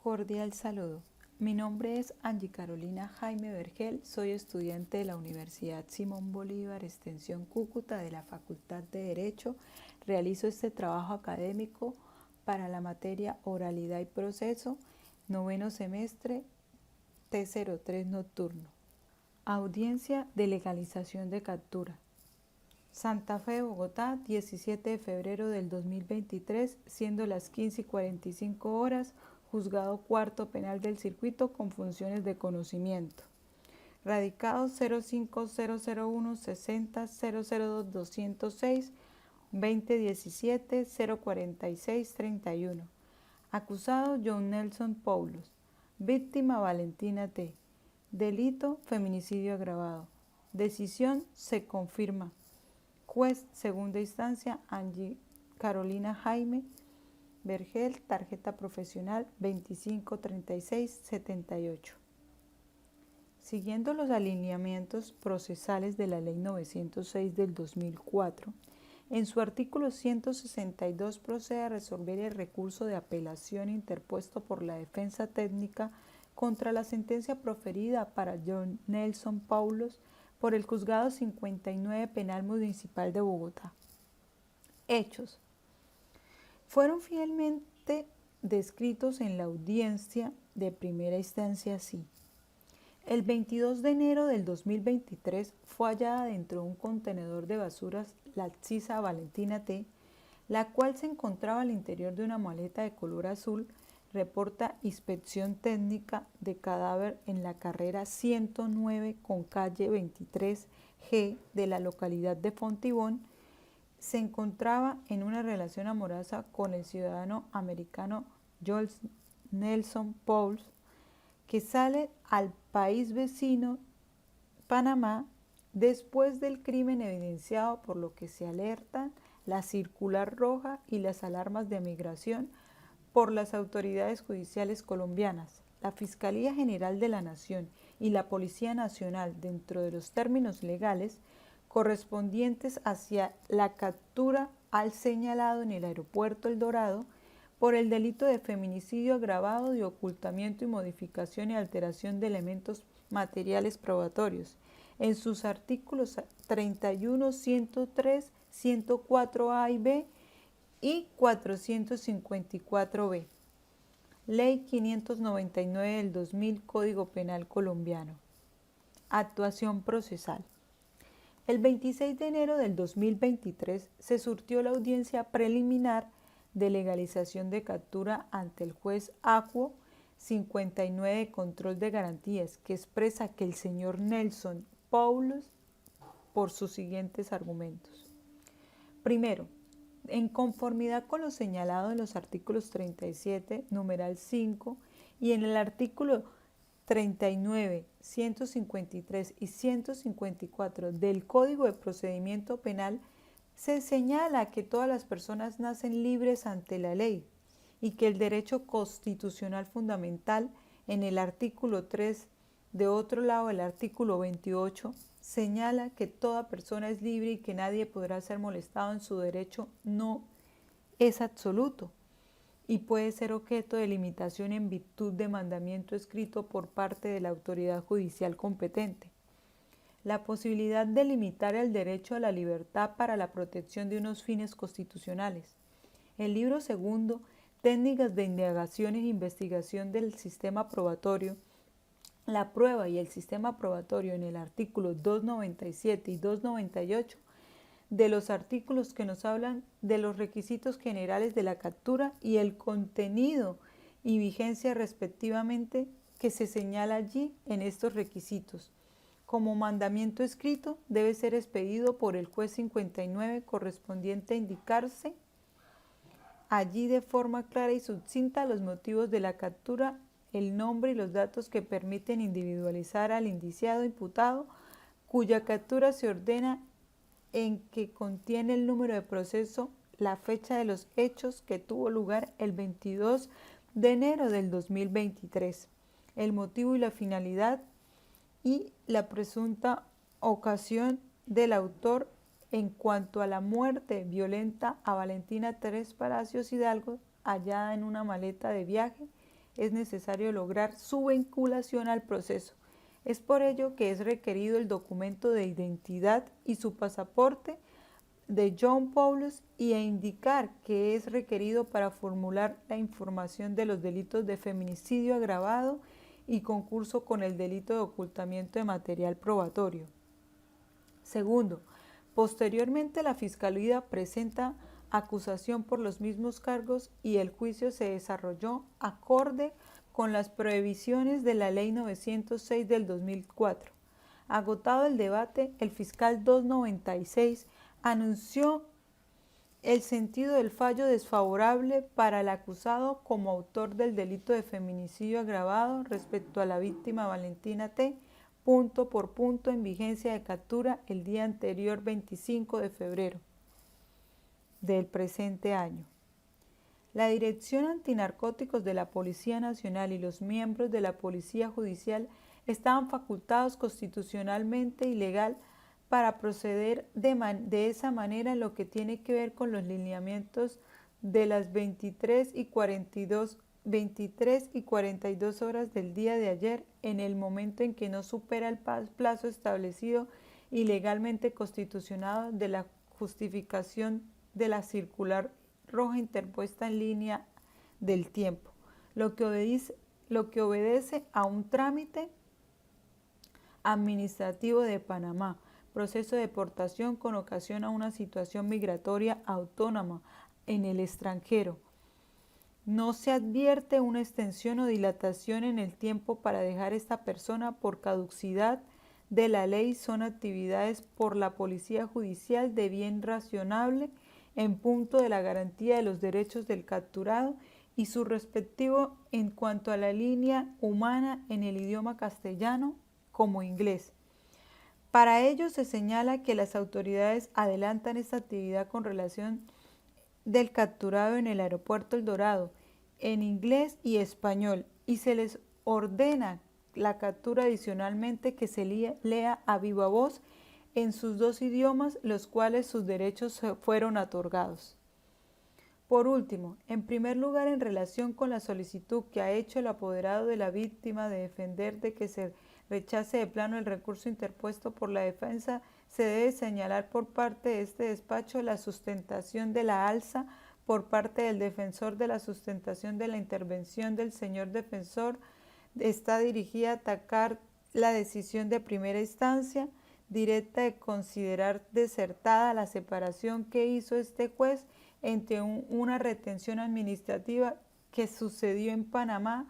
Cordial saludo. Mi nombre es Angie Carolina Jaime Vergel, soy estudiante de la Universidad Simón Bolívar, Extensión Cúcuta, de la Facultad de Derecho. Realizo este trabajo académico para la materia Oralidad y Proceso, noveno semestre, T03 nocturno. Audiencia de legalización de captura. Santa Fe, Bogotá, 17 de febrero del 2023, siendo las 15:45 horas, Juzgado Cuarto Penal del Circuito con funciones de conocimiento. Radicado 05001 60 002 206 2017 046 31. Acusado John Nelson Paulos. Víctima Valentina T. Delito feminicidio agravado. Decisión se confirma. Juez segunda instancia Angie Carolina Jaime Vergel, tarjeta profesional 253678. Siguiendo los alineamientos procesales de la Ley 906 del 2004, en su artículo 162 procede a resolver el recurso de apelación interpuesto por la defensa técnica contra la sentencia proferida para John Nelson Paulos por el Juzgado 59 Penal Municipal de Bogotá. Hechos. Fueron fielmente descritos en la audiencia de primera instancia así. El 22 de enero del 2023 fue hallada dentro de un contenedor de basuras la accisa Valentina T., la cual se encontraba al interior de una maleta de color azul. Reporta inspección técnica de cadáver en la carrera 109 con calle 23G de la localidad de Fontibón. Se encontraba en una relación amorosa con el ciudadano americano John Nelson Paulos, que sale al país vecino, Panamá, después del crimen evidenciado, por lo que se alertan la circular roja y las alarmas de migración por las autoridades judiciales colombianas, la Fiscalía General de la Nación y la Policía Nacional, dentro de los términos legales correspondientes hacia la captura al señalado en el aeropuerto El Dorado por el delito de feminicidio agravado, de ocultamiento y modificación y alteración de elementos materiales probatorios, en sus artículos 31, 103, 104A y B y 454B. Ley 599 del 2000, Código Penal colombiano. Actuación procesal. El 26 de enero del 2023 se surtió la audiencia preliminar de legalización de captura ante el juez Acuo 59 de control de garantías, que expresa que el señor Nelson Paulos por sus siguientes argumentos. Primero, en conformidad con lo señalado en los artículos 37, numeral 5 y en el artículo 39, 153 y 154 del Código de Procedimiento Penal, se señala que todas las personas nacen libres ante la ley y que el derecho constitucional fundamental, en el artículo 3, de otro lado el artículo 28, señala que toda persona es libre y que nadie podrá ser molestado en su derecho, no es absoluto y puede ser objeto de limitación en virtud de mandamiento escrito por parte de la autoridad judicial competente. La posibilidad de limitar el derecho a la libertad para la protección de unos fines constitucionales. El libro segundo, Técnicas de indagación e investigación del sistema probatorio, la prueba y el sistema probatorio, en el artículo 297 y 298, de los artículos que nos hablan de los requisitos generales de la captura y el contenido y vigencia respectivamente, que se señala allí en estos requisitos. Como mandamiento escrito, debe ser expedido por el juez 59 correspondiente a indicarse allí de forma clara y sucinta los motivos de la captura, el nombre y los datos que permiten individualizar al indiciado imputado, cuya captura se ordena, en que contiene el número de proceso, la fecha de los hechos que tuvo lugar el 22 de enero del 2023, el motivo y la finalidad y la presunta ocasión del autor en cuanto a la muerte violenta a Valentina Teresa Palacios Hidalgo, hallada en una maleta de viaje es necesario lograr su vinculación al proceso. Es por ello que es requerido el documento de identidad y su pasaporte de John Paulus y indicar que es requerido para formular la información de los delitos de feminicidio agravado y concurso con el delito de ocultamiento de material probatorio. Segundo, posteriormente la Fiscalía presenta acusación por los mismos cargos y el juicio se desarrolló acorde con las prohibiciones de la Ley 906 del 2004. Agotado el debate, el fiscal 296 anunció el sentido del fallo desfavorable para el acusado como autor del delito de feminicidio agravado respecto a la víctima Valentina T., punto por punto en vigencia de captura el día anterior 25 de febrero del presente año. La Dirección Antinarcóticos de la Policía Nacional y los miembros de la Policía Judicial estaban facultados constitucionalmente y legal para proceder de esa manera en lo que tiene que ver con los lineamientos de las 23 y 42 horas del día de ayer, en el momento en que no supera el plazo establecido y legalmente constitucionado de la justificación de la circular roja interpuesta en línea del tiempo, lo que obedece a un trámite administrativo de Panamá, proceso de deportación con ocasión a una situación migratoria autónoma en el extranjero. No se advierte una extensión o dilatación en el tiempo para dejar esta persona por caducidad de la ley. Son actividades por la Policía Judicial de bien razonable en punto de la garantía de los derechos del capturado y su respectivo en cuanto a la línea humana en el idioma castellano como inglés. Para ello se señala que las autoridades adelantan esta actividad con relación del capturado en el aeropuerto El Dorado en inglés y español y se les ordena la captura adicionalmente que se lea a viva voz en sus dos idiomas, los cuales sus derechos fueron otorgados. Por último, en primer lugar, en relación con la solicitud que ha hecho el apoderado de la víctima de defender de que se rechace de plano el recurso interpuesto por la defensa, se debe señalar por parte de este despacho la sustentación de la alza por parte del defensor de la sustentación de la intervención del señor defensor está dirigida a atacar la decisión de primera instancia directa de considerar desertada la separación que hizo este juez entre una retención administrativa que sucedió en Panamá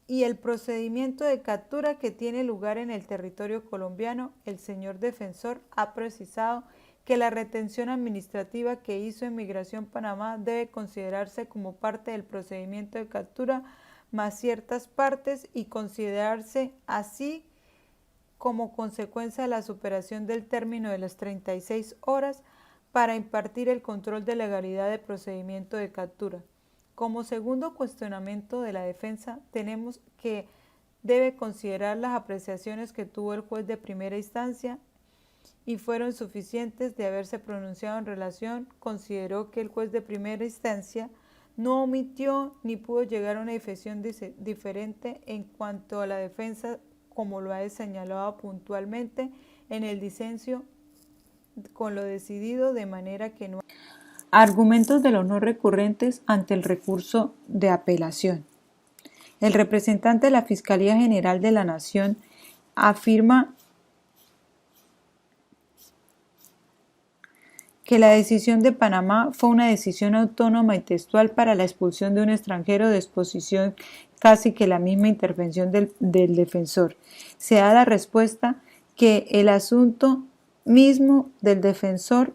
y el procedimiento de captura que tiene lugar en el territorio colombiano. El señor defensor ha precisado que la retención administrativa que hizo en Migración Panamá debe considerarse como parte del procedimiento de captura más ciertas partes y considerarse así como consecuencia de la superación del término de las 36 horas para impartir el control de legalidad del procedimiento de captura. Como segundo cuestionamiento de la defensa, tenemos que debe considerar las apreciaciones que tuvo el juez de primera instancia y fueron suficientes de haberse pronunciado en relación. Consideró que el juez de primera instancia no omitió ni pudo llegar a una definición diferente en cuanto a la defensa, como lo ha señalado puntualmente en el disenso con lo decidido, de manera que no. Argumentos de los no recurrentes ante el recurso de apelación. El representante de la Fiscalía General de la Nación afirma que la decisión de Panamá fue una decisión autónoma y textual para la expulsión de un extranjero de exposición casi que la misma intervención del defensor. Se da la respuesta que el asunto mismo del defensor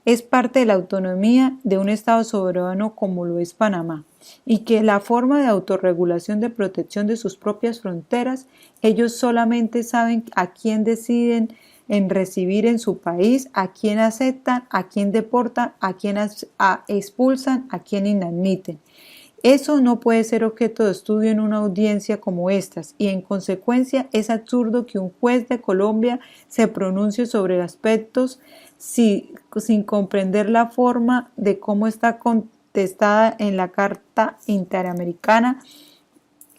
es parte de la autonomía de un Estado soberano como lo es Panamá, y que la forma de autorregulación de protección de sus propias fronteras, ellos solamente saben a quién deciden en recibir en su país, a quién aceptan, a quién deportan, a quién expulsan, a quién inadmiten. Eso no puede ser objeto de estudio en una audiencia como estas y en consecuencia es absurdo que un juez de Colombia se pronuncie sobre aspectos sin comprender la forma de cómo está contestada en la Carta Interamericana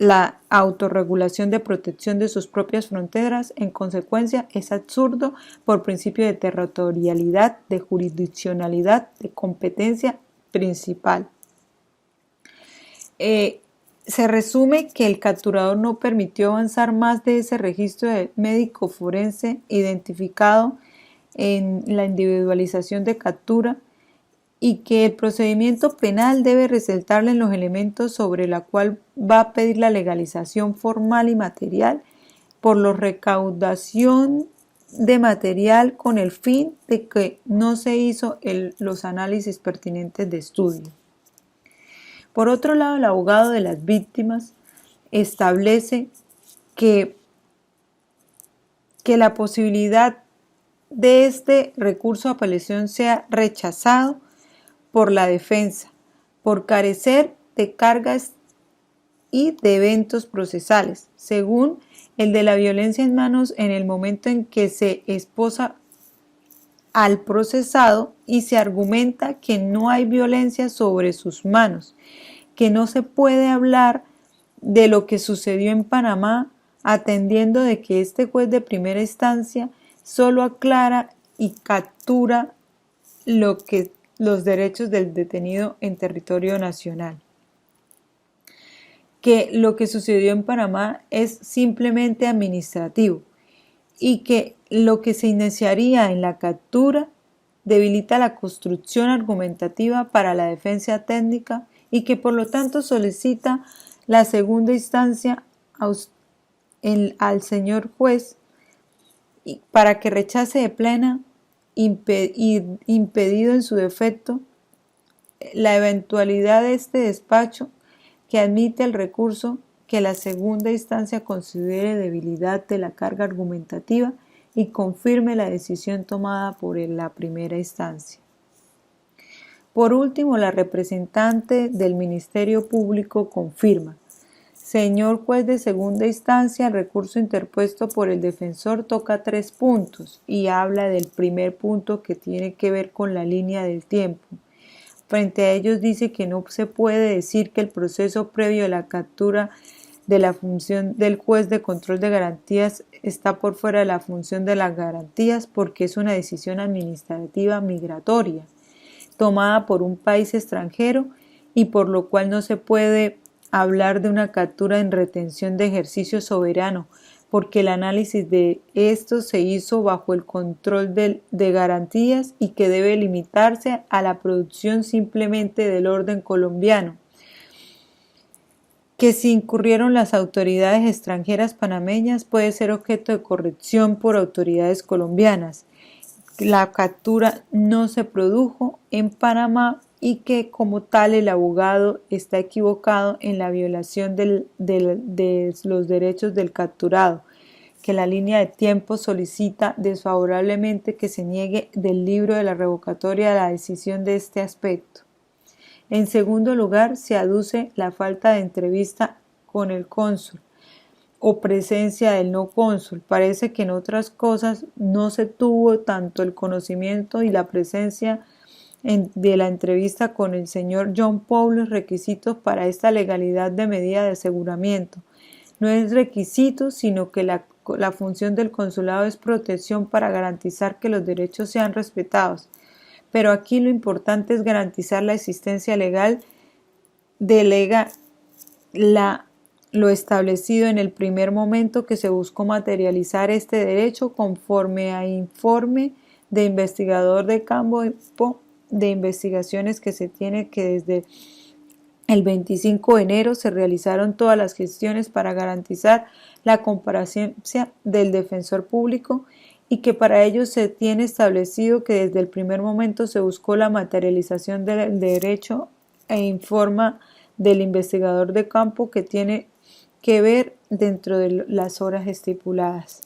la autorregulación de protección de sus propias fronteras. En consecuencia, es absurdo por principio de territorialidad, de jurisdiccionalidad, de competencia principal. Se resume que el capturador no permitió avanzar más de ese registro de médico forense identificado en la individualización de captura, y que el procedimiento penal debe resaltarle en los elementos sobre la cual va a pedir la legalización formal y material por la recaudación de material con el fin de que no se hizo los análisis pertinentes de estudio. Por otro lado, el abogado de las víctimas establece que la posibilidad de este recurso de apelación sea rechazado por la defensa, por carecer de cargas y de eventos procesales, según el de la violencia en manos en el momento en que se esposa al procesado y se argumenta que no hay violencia sobre sus manos, que no se puede hablar de lo que sucedió en Panamá, atendiendo de que este juez de primera instancia solo aclara y captura los derechos del detenido en territorio nacional. Que lo que sucedió en Panamá es simplemente administrativo y que lo que se iniciaría en la captura debilita la construcción argumentativa para la defensa técnica y que por lo tanto solicita la segunda instancia al señor juez para que rechace de plena impedido en su defecto la eventualidad de este despacho que admite el recurso que la segunda instancia considere debilidad de la carga argumentativa y confirme la decisión tomada por la primera instancia. Por último, la representante del Ministerio Público confirma: señor juez de segunda instancia, el recurso interpuesto por el defensor toca 3 puntos y habla del primer punto que tiene que ver con la línea del tiempo. Frente a ellos dice que no se puede decir que el proceso previo a la captura de la función del juez de control de garantías está por fuera de la función de las garantías porque es una decisión administrativa migratoria tomada por un país extranjero y por lo cual no se puede hablar de una captura en retención de ejercicio soberano, porque el análisis de esto se hizo bajo el control de garantías y que debe limitarse a la producción simplemente del orden colombiano, que si incurrieron las autoridades extranjeras panameñas puede ser objeto de corrección por autoridades colombianas. La captura no se produjo en Panamá y que como tal el abogado está equivocado en la violación de los derechos del capturado, que la línea de tiempo solicita desfavorablemente que se niegue del libro de la revocatoria la decisión de este aspecto. En segundo lugar, se aduce la falta de entrevista con el cónsul o presencia del no cónsul. Parece que en otras cosas no se tuvo tanto el conocimiento y la presencia de la entrevista con el señor John Paul, requisitos para esta legalidad de medida de aseguramiento. No es requisito, sino que la función del consulado es protección para garantizar que los derechos sean respetados. Pero aquí lo importante es garantizar la existencia legal delega lo establecido en el primer momento que se buscó materializar este derecho conforme a informe de investigador de campo de investigaciones que se tiene que desde el 25 de enero se realizaron todas las gestiones para garantizar la comparecencia del defensor público y que para ello se tiene establecido que desde el primer momento se buscó la materialización del derecho e informa del investigador de campo que tiene que ver dentro de las horas estipuladas.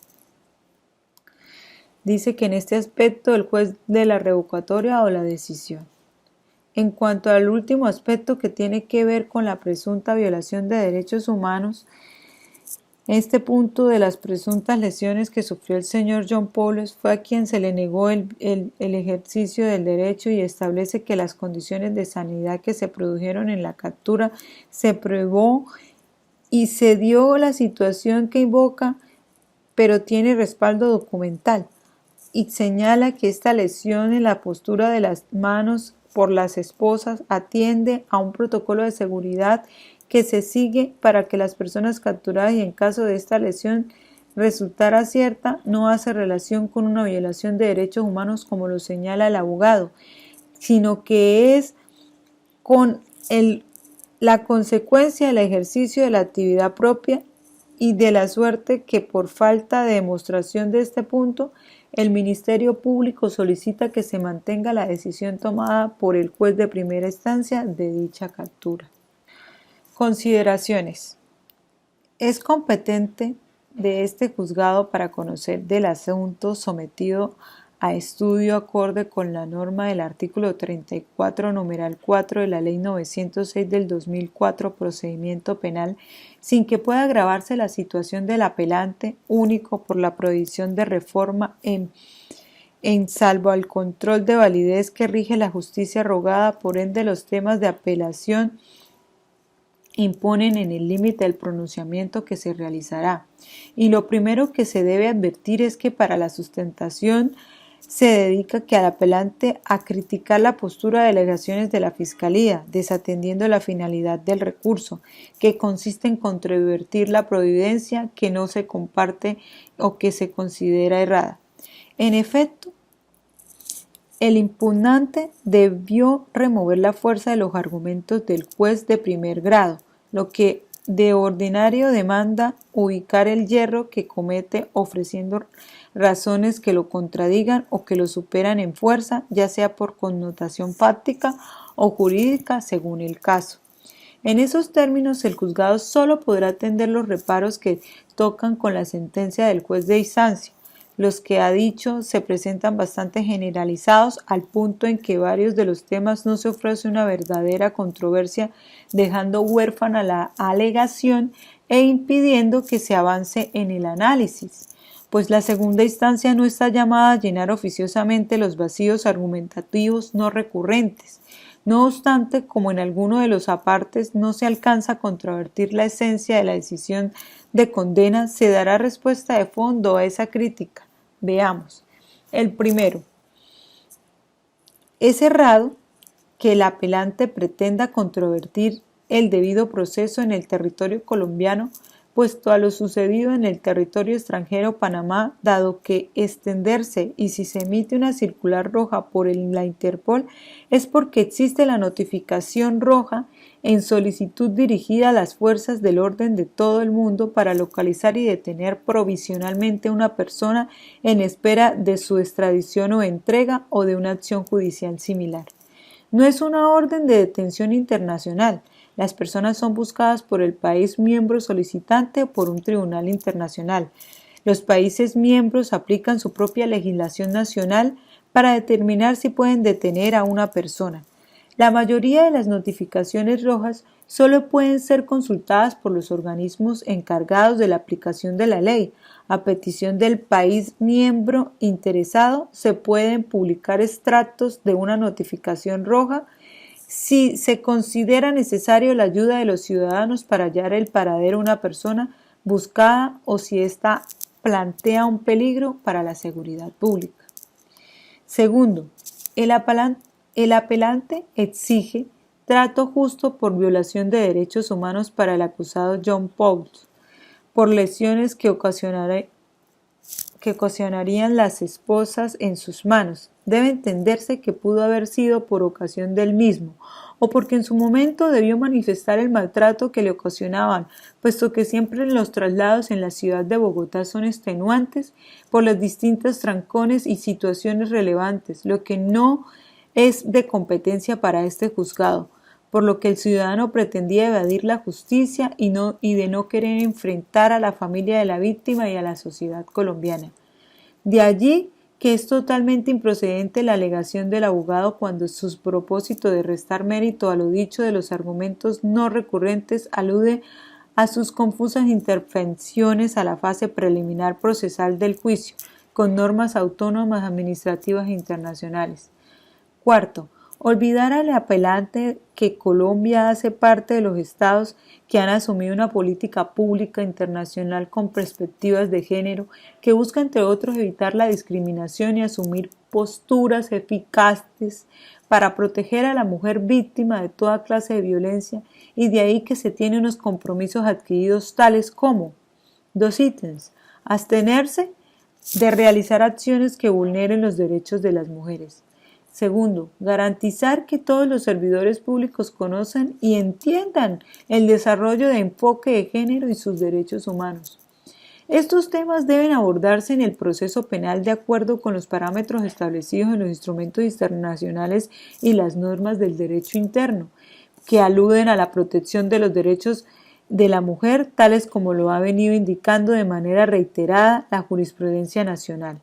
Dice que en este aspecto el juez de la revocatoria o la decisión. En cuanto al último aspecto que tiene que ver con la presunta violación de derechos humanos, este punto de las presuntas lesiones que sufrió el señor John Paules fue a quien se le negó el ejercicio del derecho y establece que las condiciones de sanidad que se produjeron en la captura se probó y se dio la situación que invoca, pero tiene respaldo documental, y señala que esta lesión en la postura de las manos por las esposas atiende a un protocolo de seguridad que se sigue para que las personas capturadas y en caso de esta lesión resultara cierta, no hace relación con una violación de derechos humanos como lo señala el abogado, sino que es con la consecuencia del ejercicio de la actividad propia y de la suerte que por falta de demostración de este punto, el Ministerio Público solicita que se mantenga la decisión tomada por el juez de primera instancia de dicha captura. Consideraciones. Es competente de este juzgado para conocer del asunto sometido a estudio acorde con la norma del artículo 34, numeral 4 de la Ley 906 del 2004, procedimiento penal, sin que pueda agravarse la situación del apelante único por la prohibición de reforma en salvo al control de validez que rige la justicia rogada. Por ende, los temas de apelación imponen en el límite del pronunciamiento que se realizará. Y lo primero que se debe advertir es que para la sustentación se dedica que al apelante a criticar la postura de alegaciones de la Fiscalía, desatendiendo la finalidad del recurso, que consiste en controvertir la providencia que no se comparte o que se considera errada. En efecto, el impugnante debió remover la fuerza de los argumentos del juez de primer grado, lo que de ordinario demanda ubicar el yerro que comete ofreciendo razones que lo contradigan o que lo superan en fuerza, ya sea por connotación fáctica o jurídica según el caso. En esos términos, el juzgado solo podrá atender los reparos que tocan con la sentencia del juez de instancia. Los que ha dicho se presentan bastante generalizados al punto en que varios de los temas no se ofrece una verdadera controversia, dejando huérfana la alegación e impidiendo que se avance en el análisis, pues la segunda instancia no está llamada a llenar oficiosamente los vacíos argumentativos no recurrentes. No obstante, como en alguno de los apartes no se alcanza a controvertir la esencia de la decisión de condena, se dará respuesta de fondo a esa crítica. Veamos. El primero. Es errado que el apelante pretenda controvertir el debido proceso en el territorio colombiano, puesto a lo sucedido en el territorio extranjero Panamá, dado que extenderse y si se emite una circular roja por la Interpol es porque existe la notificación roja en solicitud dirigida a las fuerzas del orden de todo el mundo para localizar y detener provisionalmente a una persona en espera de su extradición o entrega o de una acción judicial similar. No es una orden de detención internacional. Las personas son buscadas por el país miembro solicitante o por un tribunal internacional. Los países miembros aplican su propia legislación nacional para determinar si pueden detener a una persona. La mayoría de las notificaciones rojas solo pueden ser consultadas por los organismos encargados de la aplicación de la ley. A petición del país miembro interesado, se pueden publicar extractos de una notificación roja si se considera necesario la ayuda de los ciudadanos para hallar el paradero de una persona buscada o si ésta plantea un peligro para la seguridad pública. Segundo, el apelante exige trato justo por violación de derechos humanos para el acusado John Paul, por lesiones que ocasionarían las esposas en sus manos. Debe entenderse que pudo haber sido por ocasión del mismo, o porque en su momento debió manifestar el maltrato que le ocasionaban, puesto que siempre los traslados en la ciudad de Bogotá son extenuantes por las distintas trancones y situaciones relevantes, lo que no es de competencia para este juzgado, por lo que el ciudadano pretendía evadir la justicia y de no querer enfrentar a la familia de la víctima y a la sociedad colombiana. De allí que es totalmente improcedente la alegación del abogado cuando su propósito de restar mérito a lo dicho de los argumentos no recurrentes alude a sus confusas intervenciones a la fase preliminar procesal del juicio, con normas autónomas administrativas e internacionales. Cuarto, olvidar al apelante que Colombia hace parte de los estados que han asumido una política pública internacional con perspectivas de género que busca, entre otros, evitar la discriminación y asumir posturas eficaces para proteger a la mujer víctima de toda clase de violencia, y de ahí que se tiene unos compromisos adquiridos tales como: 2 ítems. Abstenerse de realizar acciones que vulneren los derechos de las mujeres. Segundo, garantizar que todos los servidores públicos conozcan y entiendan el desarrollo de enfoque de género y sus derechos humanos. Estos temas deben abordarse en el proceso penal de acuerdo con los parámetros establecidos en los instrumentos internacionales y las normas del derecho interno, que aluden a la protección de los derechos de la mujer, tales como lo ha venido indicando de manera reiterada la jurisprudencia nacional.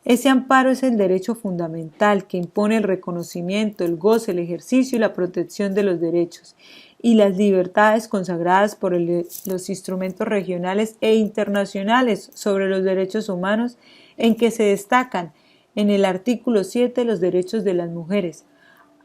Ese amparo es el derecho fundamental que impone el reconocimiento, el goce, el ejercicio y la protección de los derechos y las libertades consagradas por los instrumentos regionales e internacionales sobre los derechos humanos, en que se destacan en el artículo 7 los derechos de las mujeres,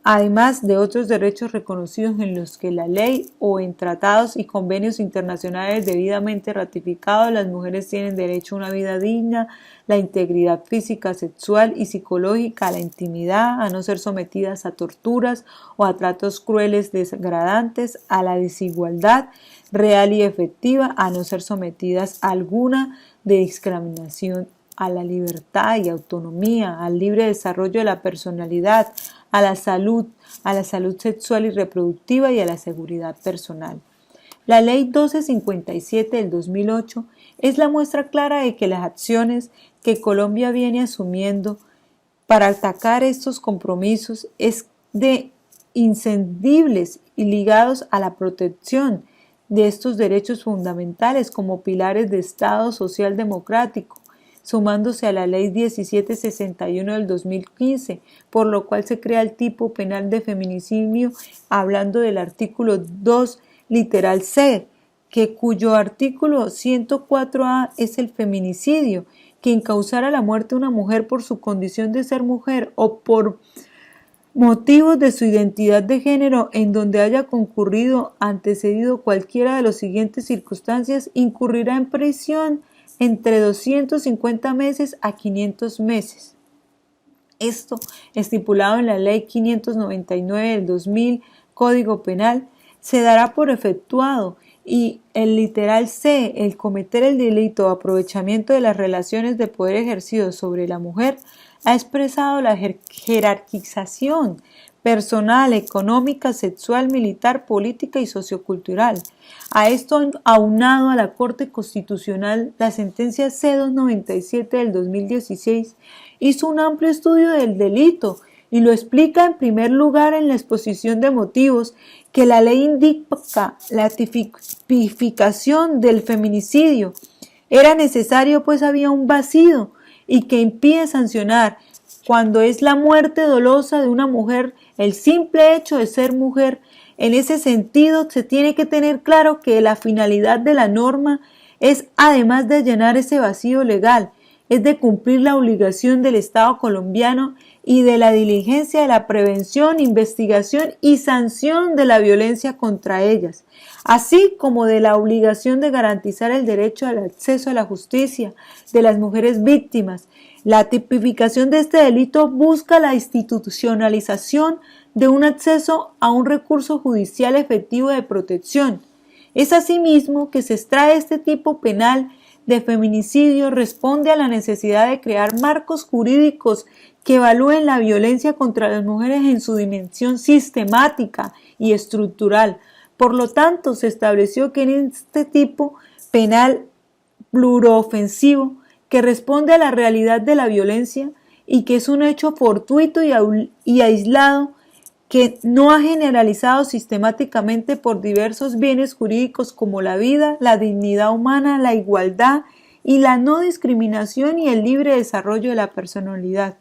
además de otros derechos reconocidos en los que la ley o en tratados y convenios internacionales debidamente ratificados. Las mujeres tienen derecho a una vida digna, la integridad física, sexual y psicológica, a la intimidad, a no ser sometidas a torturas o a tratos crueles, degradantes, a la desigualdad real y efectiva, a no ser sometidas a alguna de discriminación, a la libertad y autonomía, al libre desarrollo de la personalidad, a la salud sexual y reproductiva y a la seguridad personal. La Ley 1257 del 2008 es la muestra clara de que las acciones que Colombia viene asumiendo para atacar estos compromisos es de inscindibles y ligados a la protección de estos derechos fundamentales como pilares de Estado social democrático, sumándose a la Ley 1761 del 2015, por lo cual se crea el tipo penal de feminicidio, hablando del artículo 2, literal C, cuyo artículo 104A es el feminicidio, quien causara la muerte de una mujer por su condición de ser mujer o por motivos de su identidad de género en donde haya concurrido antecedido cualquiera de las siguientes circunstancias, incurrirá en prisión entre 250 meses a 500 meses. Esto, estipulado en la Ley 599 del 2000, Código Penal, se dará por efectuado, y el literal C, el cometer el delito de aprovechamiento de las relaciones de poder ejercidos sobre la mujer, ha expresado la jerarquización personal, económica, sexual, militar, política y sociocultural. A esto aunado a la Corte Constitucional, la sentencia C297 del 2016 hizo un amplio estudio del delito y lo explica en primer lugar en la exposición de motivos que la ley indica la tipificación del feminicidio. Era necesario, pues había un vacío y que impide sancionar cuando es la muerte dolosa de una mujer el simple hecho de ser mujer. En ese sentido, se tiene que tener claro que la finalidad de la norma es, además de llenar ese vacío legal, es de cumplir la obligación del Estado colombiano y de la diligencia de la prevención, investigación y sanción de la violencia contra ellas, así como de la obligación de garantizar el derecho al acceso a la justicia de las mujeres víctimas. La tipificación de este delito busca la institucionalización de un acceso a un recurso judicial efectivo de protección. Es asimismo que se extrae este tipo penal de feminicidio, responde a la necesidad de crear marcos jurídicos que evalúen la violencia contra las mujeres en su dimensión sistemática y estructural. Por lo tanto, se estableció que en este tipo penal pluriofensivo, que responde a la realidad de la violencia y que es un hecho fortuito y aislado, que no ha generalizado sistemáticamente por diversos bienes jurídicos como la vida, la dignidad humana, la igualdad y la no discriminación y el libre desarrollo de la personalidad.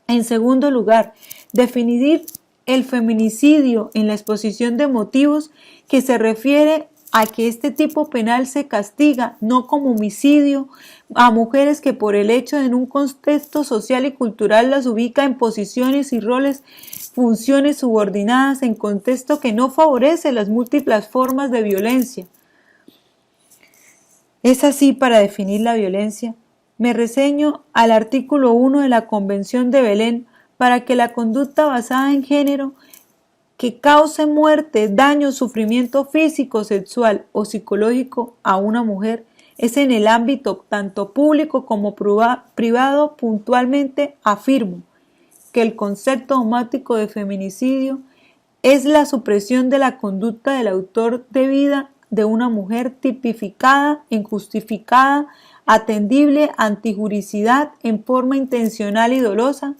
En segundo lugar, definir el feminicidio en la exposición de motivos que se refiere a que este tipo penal se castiga, no como homicidio, a mujeres que por el hecho de en un contexto social y cultural las ubica en posiciones y roles, funciones subordinadas en contexto que no favorece las múltiples formas de violencia. Es así, para definir la violencia, me reseño al artículo 1 de la Convención de Belén para que la conducta basada en género que cause muerte, daño, sufrimiento físico, sexual o psicológico a una mujer es en el ámbito tanto público como privado. Puntualmente afirmo que el concepto dogmático de feminicidio es la supresión de la conducta del autor de vida de una mujer tipificada, injustificada, atendible, antijuricidad, en forma intencional y dolosa,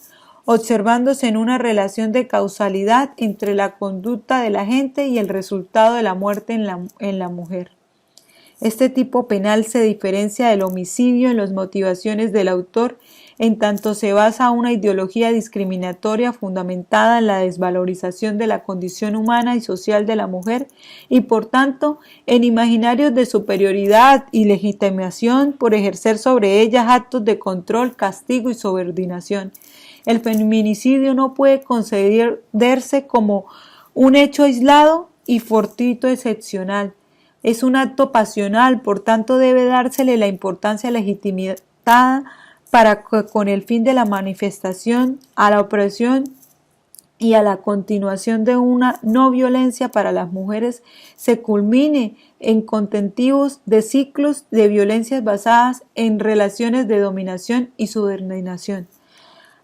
observándose en una relación de causalidad entre la conducta del agente y el resultado de la muerte en la mujer. Este tipo penal se diferencia del homicidio en las motivaciones del autor, en tanto se basa una ideología discriminatoria fundamentada en la desvalorización de la condición humana y social de la mujer y por tanto en imaginarios de superioridad y legitimación por ejercer sobre ellas actos de control, castigo y subordinación. El feminicidio no puede concederse como un hecho aislado y fortuito excepcional. Es un acto pasional, por tanto debe dársele la importancia legitimada para que con el fin de la manifestación, a la opresión y a la continuación de una no violencia para las mujeres se culmine en contentivos de ciclos de violencias basadas en relaciones de dominación y subordinación,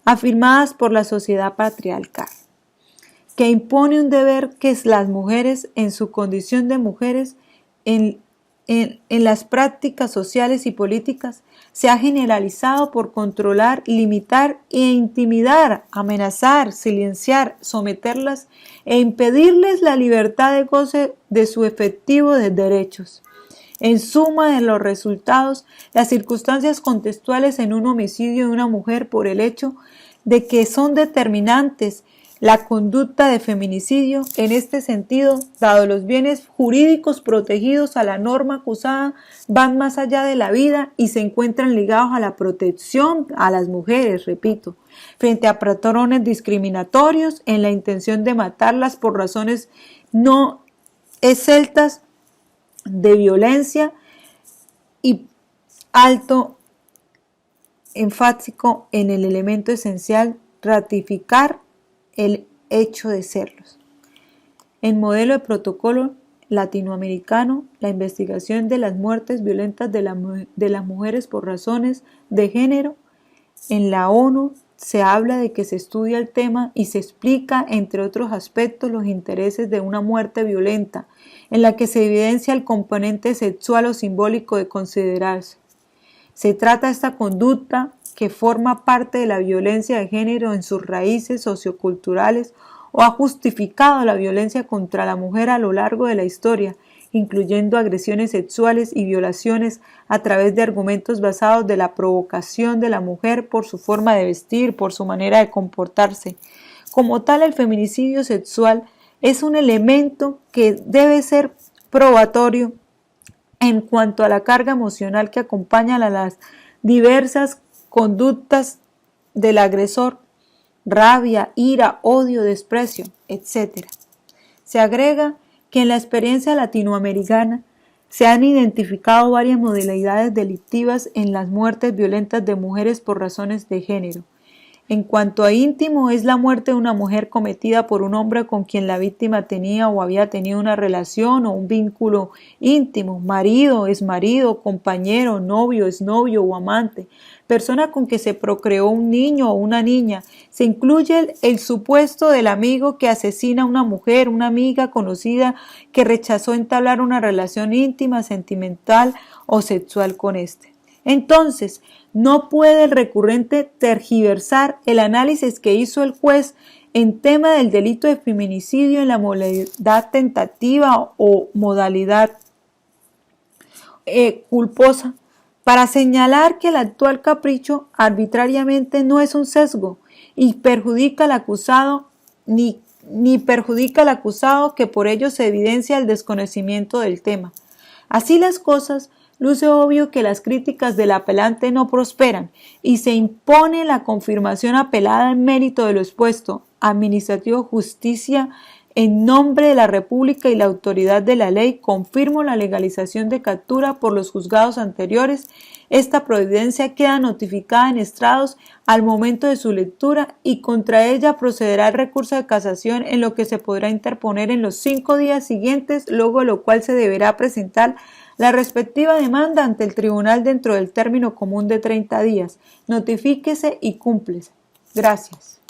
afirmadas por la sociedad patriarcal, que impone un deber que las mujeres en su condición de mujeres en las prácticas sociales y políticas se ha generalizado por controlar, limitar e intimidar, amenazar, silenciar, someterlas e impedirles la libertad de goce de su efectivo de derechos. En suma de los resultados, las circunstancias contextuales en un homicidio de una mujer por el hecho de que son determinantes la conducta de feminicidio, en este sentido, dado los bienes jurídicos protegidos a la norma acusada, van más allá de la vida y se encuentran ligados a la protección a las mujeres, repito, frente a patrones discriminatorios en la intención de matarlas por razones no exceltas de violencia y alto enfático en el elemento esencial, ratificar el hecho de serlos. En modelo de protocolo latinoamericano, la investigación de las muertes violentas de las mujeres por razones de género, en la ONU se habla de que se estudia el tema y se explica, entre otros aspectos, los intereses de una muerte violenta, en la que se evidencia el componente sexual o simbólico de considerarse. Se trata de esta conducta que forma parte de la violencia de género en sus raíces socioculturales o ha justificado la violencia contra la mujer a lo largo de la historia, incluyendo agresiones sexuales y violaciones a través de argumentos basados de la provocación de la mujer por su forma de vestir, por su manera de comportarse. Como tal, el feminicidio sexual es un elemento que debe ser probatorio en cuanto a la carga emocional que acompaña a las diversas conductas del agresor, rabia, ira, odio, desprecio, etc. Se agrega que en la experiencia latinoamericana se han identificado varias modalidades delictivas en las muertes violentas de mujeres por razones de género. En cuanto a íntimo, es la muerte de una mujer cometida por un hombre con quien la víctima tenía o había tenido una relación o un vínculo íntimo, marido, exmarido, compañero, novio, exnovio o amante, persona con que se procreó un niño o una niña. Se incluye el supuesto del amigo que asesina a una mujer, una amiga conocida que rechazó entablar una relación íntima, sentimental o sexual con éste. Entonces, no puede el recurrente tergiversar el análisis que hizo el juez en tema del delito de feminicidio en la modalidad tentativa o modalidad culposa para señalar que el actual capricho arbitrariamente no es un sesgo y perjudica al acusado ni ni perjudica al acusado, que por ello se evidencia el desconocimiento del tema. Así las cosas, luce obvio que las críticas del apelante no prosperan y se impone la confirmación apelada en mérito de lo expuesto. Administrativo Justicia, en nombre de la República y la autoridad de la ley, confirmo la legalización de captura por los juzgados anteriores. Esta providencia queda notificada en estrados al momento de su lectura y contra ella procederá el recurso de casación, en lo que se podrá interponer en los 5 días siguientes, luego de lo cual se deberá presentar la respectiva demanda ante el tribunal dentro del término común de 30 días. Notifíquese y cúmplese. Gracias.